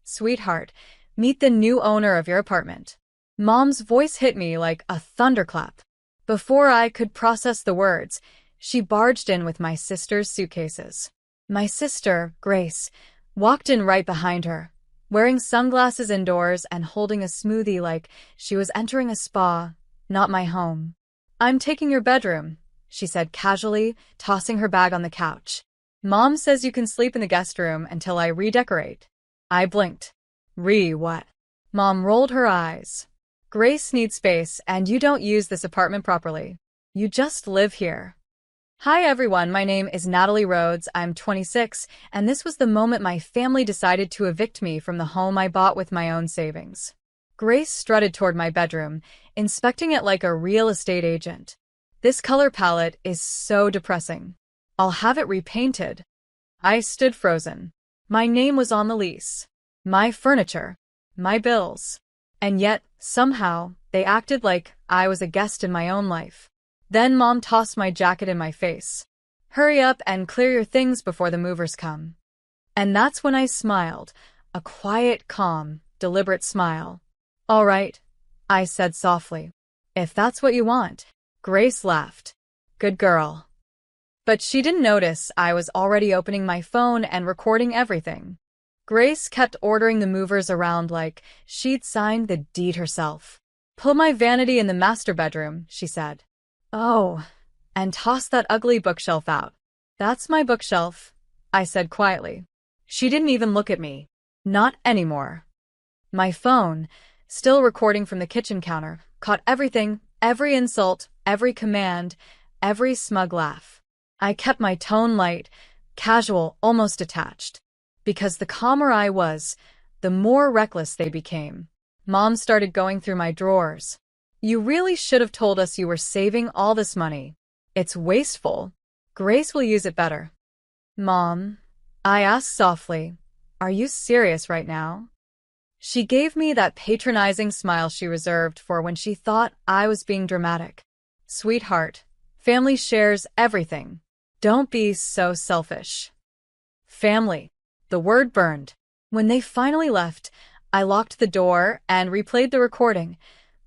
"Sweetheart, meet the new owner of your apartment." Mom's voice hit me like a thunderclap. Before I could process the words, she barged in with my sister's suitcases. My sister, Grace, walked in right behind her, wearing sunglasses indoors and holding a smoothie like she was entering a spa, not my home. "I'm taking your bedroom," she said casually, tossing her bag on the couch. "Mom says you can sleep in the guest room until I redecorate." I blinked. What?" Mom rolled her eyes. "Grace needs space, and you don't use this apartment properly. You just live here." Hi everyone, my name is Natalie Rhodes, I'm 26, and this was the moment my family decided to evict me from the home I bought with my own savings. Grace strutted toward my bedroom, inspecting it like a real estate agent. "This color palette is so depressing. I'll have it repainted." I stood frozen. My name was on the lease. My furniture. My bills. And yet, somehow, they acted like I was a guest in my own life. Then Mom tossed my jacket in my face. "Hurry up and clear your things before the movers come." And that's when I smiled, a quiet, calm, deliberate smile. "All right," I said softly. "If that's what you want." Grace laughed. "Good girl." But she didn't notice I was already opening my phone and recording everything. Grace kept ordering the movers around like she'd signed the deed herself. "Put my vanity in the master bedroom," she said. "Oh, and toss that ugly bookshelf out." "That's my bookshelf," I said quietly. She didn't even look at me. Not anymore. My phone, still recording from the kitchen counter, caught everything, every insult, every command, every smug laugh. I kept my tone light, casual, almost detached. Because the calmer I was, the more reckless they became. Mom started going through my drawers. "You really should have told us you were saving all this money. It's wasteful. Grace will use it better." "Mom," I asked softly, "are you serious right now?" She gave me that patronizing smile she reserved for when she thought I was being dramatic. "Sweetheart, family shares everything. Don't be so selfish." Family. The word burned. When they finally left, I locked the door and replayed the recording,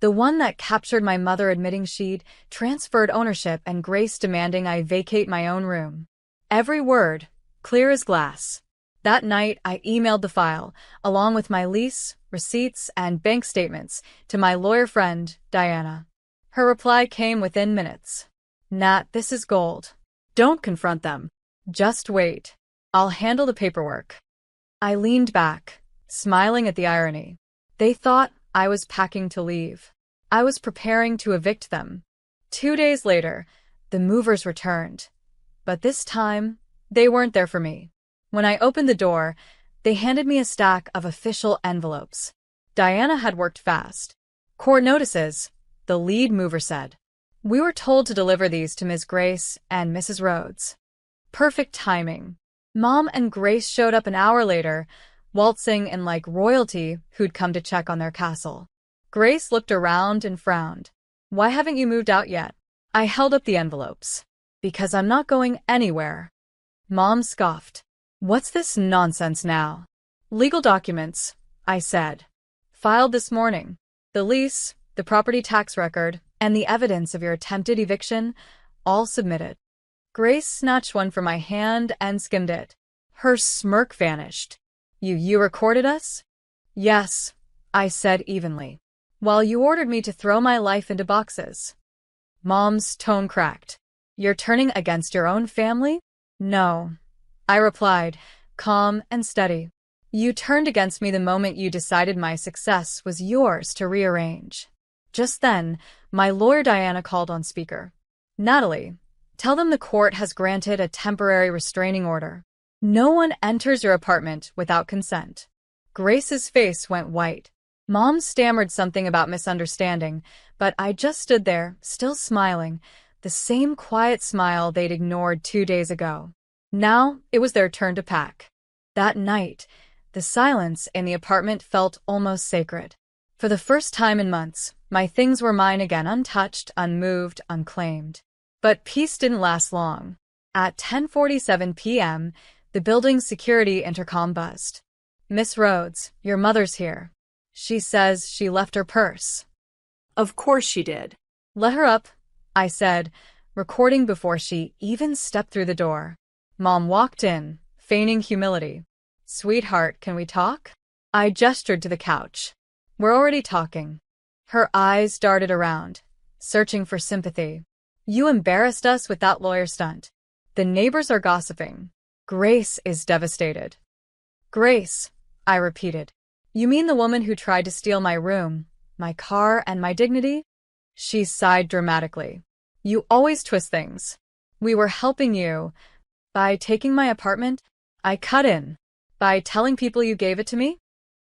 the one that captured my mother admitting she'd transferred ownership and Grace demanding I vacate my own room. Every word, clear as glass. That night, I emailed the file, along with my lease, receipts, and bank statements, to my lawyer friend, Diana. Her reply came within minutes. "Nat, this is gold. Don't confront them. Just wait. I'll handle the paperwork." I leaned back, smiling at the irony. They thought I was packing to leave. I was preparing to evict them. 2 days later, the movers returned. But this time, they weren't there for me. When I opened the door, they handed me a stack of official envelopes. Diana had worked fast. "Court notices," the lead mover said. "We were told to deliver these to Ms. Grace and Mrs. Rhodes." Perfect timing. Mom and Grace showed up an hour later, waltzing in like royalty who'd come to check on their castle. Grace looked around and frowned. "Why haven't you moved out yet?" I held up the envelopes. "Because I'm not going anywhere." Mom scoffed. "What's this nonsense now?" "Legal documents," I said. "Filed this morning. The lease, the property tax record, and the evidence of your attempted eviction, all submitted." Grace snatched one from my hand and skimmed it. Her smirk vanished. You recorded us?" "Yes," I said evenly. "While you ordered me to throw my life into boxes." Mom's tone cracked. "You're turning against your own family?" "No," I replied, calm and steady. "You turned against me the moment you decided my success was yours to rearrange." Just then, my lawyer Diana called on speaker. "Natalie, tell them the court has granted a temporary restraining order. No one enters your apartment without consent." Grace's face went white. Mom stammered something about misunderstanding, but I just stood there, still smiling, the same quiet smile they'd ignored 2 days ago. Now it was their turn to pack. That night, the silence in the apartment felt almost sacred. For the first time in months, my things were mine again, untouched, unmoved, unclaimed. But peace didn't last long. At 10:47 p.m., the building's security intercom buzzed. Miss Rhodes, your mother's here. She says she left her purse. Of course she did. Let her up, I said, recording before she even stepped through the door. Mom walked in, feigning humility. Sweetheart, can we talk? I gestured to the couch. We're already talking. Her eyes darted around, searching for sympathy. You embarrassed us with that lawyer stunt. The neighbors are gossiping. Grace is devastated. Grace, I repeated. You mean the woman who tried to steal my room, my car, and my dignity? She sighed dramatically. You always twist things. We were helping you. By taking my apartment? I cut in. By telling people you gave it to me?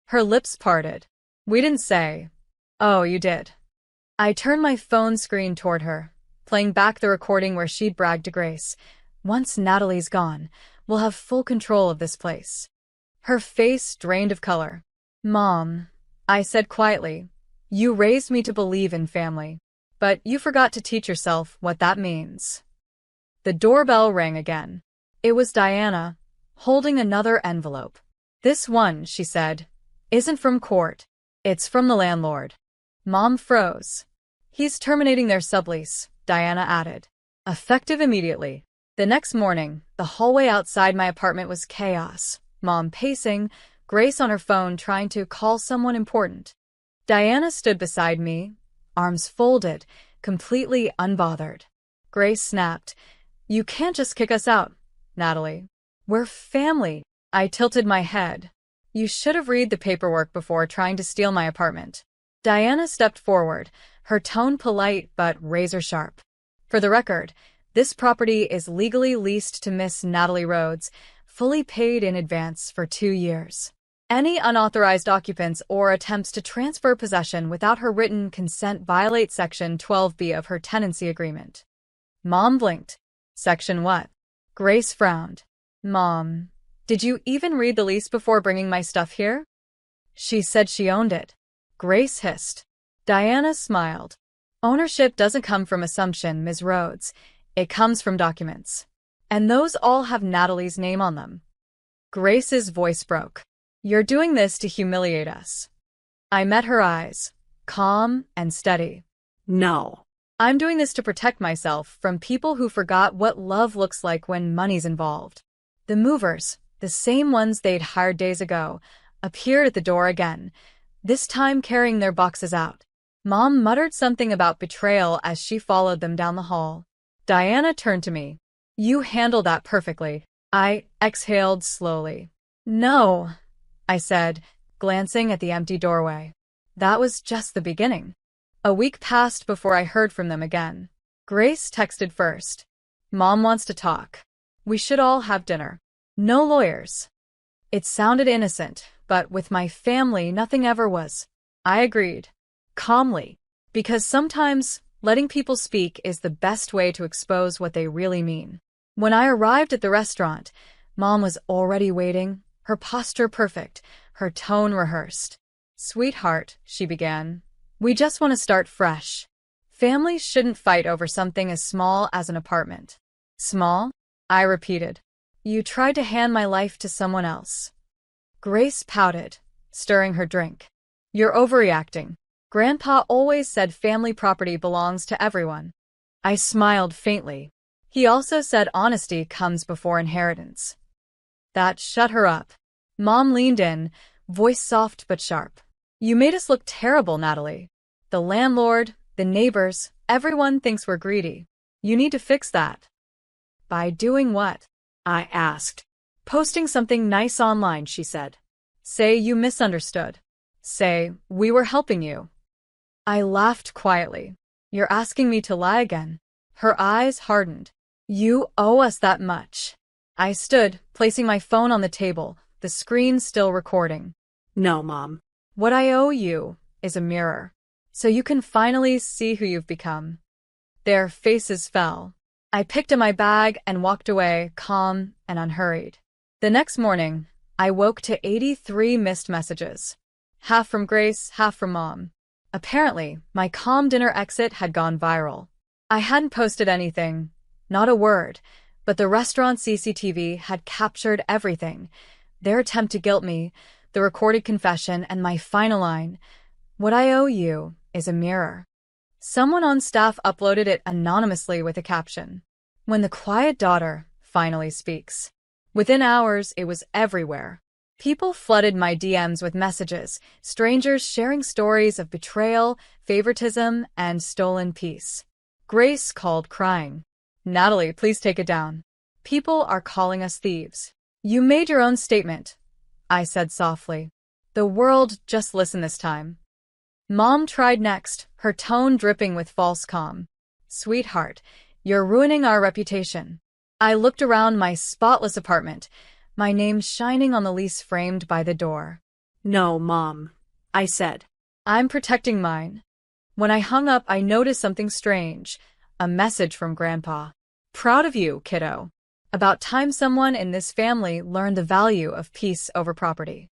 Her lips parted. We didn't say. Oh, you did. I turned my phone screen toward her, playing back the recording where she'd bragged to Grace. Once Natalie's gone, we'll have full control of this place. Her face drained of color. Mom, I said quietly, you raised me to believe in family, but you forgot to teach yourself what that means. The doorbell rang again. It was Diana, holding another envelope. This one, she said, isn't from court. It's from the landlord. Mom froze. He's terminating their sublease, Diana added. Effective immediately. The next morning, the hallway outside my apartment was chaos. Mom pacing, Grace on her phone trying to call someone important. Diana stood beside me, arms folded, completely unbothered. Grace snapped, You can't just kick us out, Natalie. We're family. I tilted my head. You should have read the paperwork before trying to steal my apartment. Diana stepped forward, her tone polite but razor-sharp. For the record, this property is legally leased to Miss Natalie Rhodes, fully paid in advance for 2 years. Any unauthorized occupants or attempts to transfer possession without her written consent violate Section 12B of her tenancy agreement. Mom blinked. Section what? Grace frowned. Mom, did you even read the lease before bringing my stuff here? She said she owned it. Grace hissed. Diana smiled. Ownership doesn't come from assumption, Ms. Rhodes. It comes from documents. And those all have Natalie's name on them. Grace's voice broke. You're doing this to humiliate us. I met her eyes, calm and steady. No. I'm doing this to protect myself from people who forgot what love looks like when money's involved. The movers, the same ones they'd hired days ago, appeared at the door again, this time carrying their boxes out. Mom muttered something about betrayal as she followed them down the hall. Diana turned to me. You handled that perfectly. I exhaled slowly. No, I said, glancing at the empty doorway. That was just the beginning. A week passed before I heard from them again. Grace texted first. Mom wants to talk. We should all have dinner. No lawyers. It sounded innocent, but with my family nothing ever was. I agreed. Calmly. Because sometimes letting people speak is the best way to expose what they really mean. When I arrived at the restaurant, Mom was already waiting, her posture perfect, her tone rehearsed. Sweetheart, she began, we just want to start fresh. Families shouldn't fight over something as small as an apartment. Small? I repeated. You tried to hand my life to someone else. Grace pouted, stirring her drink. You're overreacting. Grandpa always said family property belongs to everyone. I smiled faintly. He also said honesty comes before inheritance. That shut her up. Mom leaned in, voice soft but sharp. You made us look terrible, Natalie. The landlord, the neighbors, everyone thinks we're greedy. You need to fix that. By doing what? I asked. Posting something nice online, she said. Say you misunderstood. Say we were helping you. I laughed quietly. You're asking me to lie again. Her eyes hardened. You owe us that much. I stood, placing my phone on the table, the screen still recording. No, Mom. What I owe you is a mirror, so you can finally see who you've become. Their faces fell. I picked up my bag and walked away, calm and unhurried. The next morning, I woke to 83 missed messages. Half from Grace, half from Mom. Apparently, my calm dinner exit had gone viral. I hadn't posted anything, not a word, but the restaurant CCTV had captured everything. Their attempt to guilt me, the recorded confession, and my final line, "What I owe you is a mirror." Someone on staff uploaded it anonymously with a caption, "When the quiet daughter finally speaks." Within hours, it was everywhere. People flooded my DMs with messages, strangers sharing stories of betrayal, favoritism, and stolen peace. Grace called crying, "Natalie, please take it down. People are calling us thieves." "You made your own statement," I said softly. "The world just listened this time." Mom tried next, her tone dripping with false calm. "Sweetheart, you're ruining our reputation." I looked around my spotless apartment, my name shining on the lease framed by the door. No, Mom, I said. "I'm protecting mine." When I hung up, I noticed something strange, a message from Grandpa. "Proud of you, kiddo. About time someone in this family learned the value of peace over property."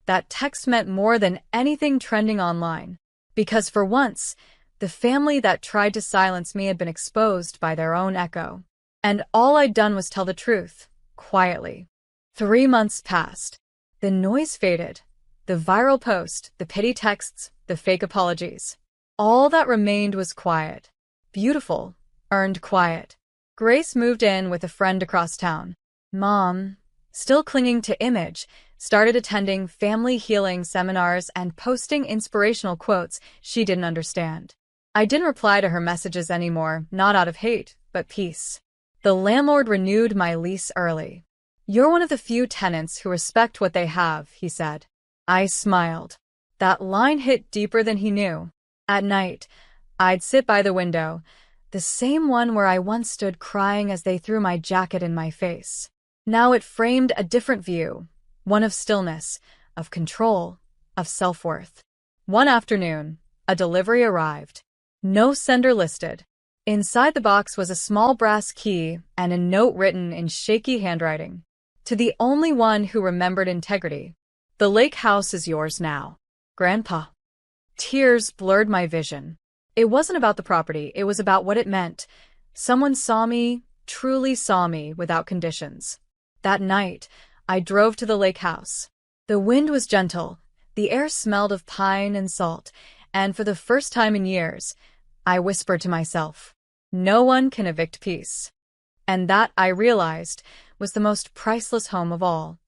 That text meant more than anything trending online, because for once, the family that tried to silence me had been exposed by their own echo. And all I'd done was tell the truth, quietly. 3 months passed. The noise faded. The viral post, the pity texts, the fake apologies. All that remained was quiet. Beautiful, earned quiet. Grace moved in with a friend across town. Mom, still clinging to image, started attending family healing seminars and posting inspirational quotes she didn't understand. I didn't reply to her messages anymore, not out of hate, but peace. The landlord renewed my lease early. "You're one of the few tenants who respect what they have," he said. I smiled. That line hit deeper than he knew. At night, I'd sit by the window, the same one where I once stood crying as they threw my jacket in my face. Now it framed a different view, one of stillness, of control, of self-worth. One afternoon, a delivery arrived. No sender listed. Inside the box was a small brass key and a note written in shaky handwriting. To the only one who remembered integrity. "The lake house is yours now, Grandpa." Tears blurred my vision. It wasn't about the property, it was about what it meant. Someone saw me, truly saw me, without conditions. That night, I drove to the lake house. The wind was gentle, the air smelled of pine and salt, and for the first time in years, I whispered to myself, "No one can evict peace." And that, I realized, was the most priceless home of all.